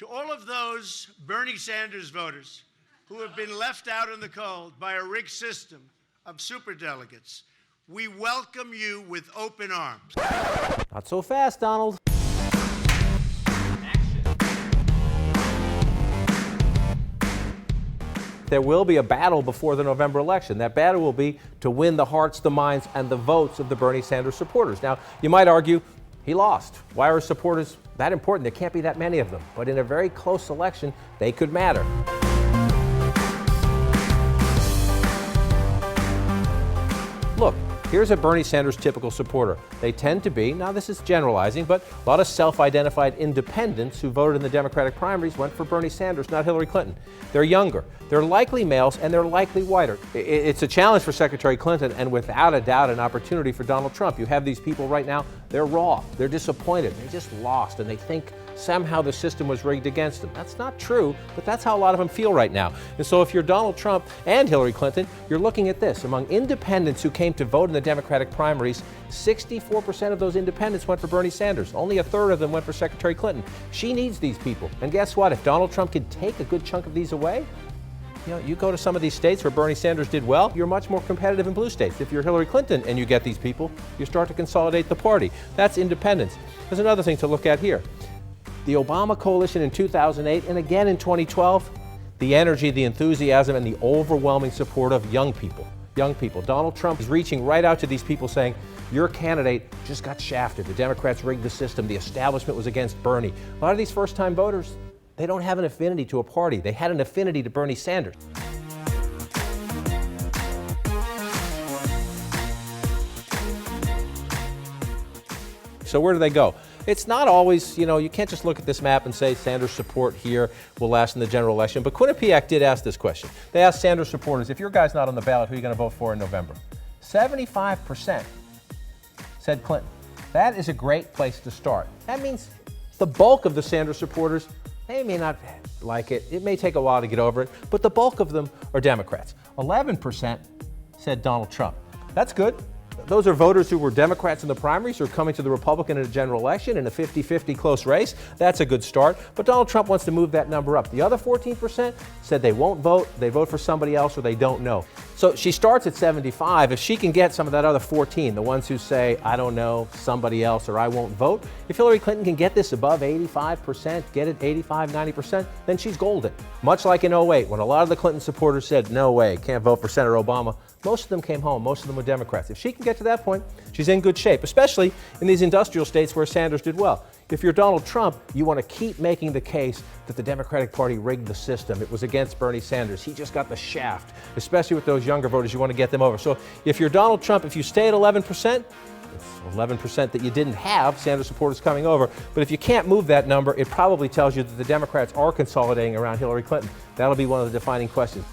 To all of those Bernie Sanders voters who have been left out in the cold by a rigged system of superdelegates, we welcome you with open arms. Not so fast, Donald. There will be a battle before the November election. That battle will be to win the hearts, the minds, and the votes of the Bernie Sanders supporters. Now, you might argue, he lost. Why are his supporters that important? There can't be that many of them. But in a very close election, they could matter. Look, here's a Bernie Sanders typical supporter. They tend to be, now this is generalizing, but a lot of self-identified independents who voted in the Democratic primaries went for Bernie Sanders, not Hillary Clinton. They're younger, they're likely males, and they're likely whiter. It's a challenge for Secretary Clinton, and without a doubt an opportunity for Donald Trump. You have these people right now, they're raw, they're disappointed, they just lost, and they think somehow the system was rigged against them. That's not true, but that's how a lot of them feel right now. And so if you're Donald Trump and Hillary Clinton, you're looking at this. Among independents who came to vote in the Democratic primaries, 64% of those independents went for Bernie Sanders. Only a third of them went for Secretary Clinton. She needs these people. And guess what? If Donald Trump can take a good chunk of these away, you go to some of these states where Bernie Sanders did well, you're much more competitive in blue states. If you're Hillary Clinton and you get these people, you start to consolidate the party. That's independence. There's another thing to look at here. The Obama coalition in 2008 and again in 2012, the energy, the enthusiasm, and the overwhelming support of young people. Young people. Donald Trump is reaching right out to these people saying, your candidate just got shafted. The Democrats rigged the system. The establishment was against Bernie. A lot of these first-time voters, they don't have an affinity to a party. They had an affinity to Bernie Sanders. So where do they go? It's not always, you can't just look at this map and say Sanders support here will last in the general election. But Quinnipiac did ask this question. They asked Sanders supporters, if your guy's not on the ballot, who are you going to vote for in November? 75% said Clinton. That is a great place to start. That means the bulk of the Sanders supporters, they may not like it. It may take a while to get over it, but the bulk of them are Democrats. 11% said Donald Trump. That's good. Those are voters who were Democrats in the primaries who are coming to the Republican in a general election in a 50-50 close race. That's a good start. But Donald Trump wants to move that number up. The other 14% said they won't vote, they vote for somebody else, or they don't know. So she starts at 75. If she can get some of that other 14, the ones who say, I don't know, somebody else, or I won't vote, if Hillary Clinton can get this above 85%, get it 85, 90%, then she's golden. Much like in 08, when a lot of the Clinton supporters said, no way, can't vote for Senator Obama, most of them came home. Most of them were Democrats. If she can get to that point, she's in good shape, especially in these industrial states where Sanders did well. If you're Donald Trump, you want to keep making the case that the Democratic Party rigged the system. It was against Bernie Sanders. He just got the shaft, especially with those younger voters. You want to get them over. So if you're Donald Trump, if you stay at 11%, it's 11% that you didn't have Sanders supporters coming over. But if you can't move that number, it probably tells you that the Democrats are consolidating around Hillary Clinton. That'll be one of the defining questions.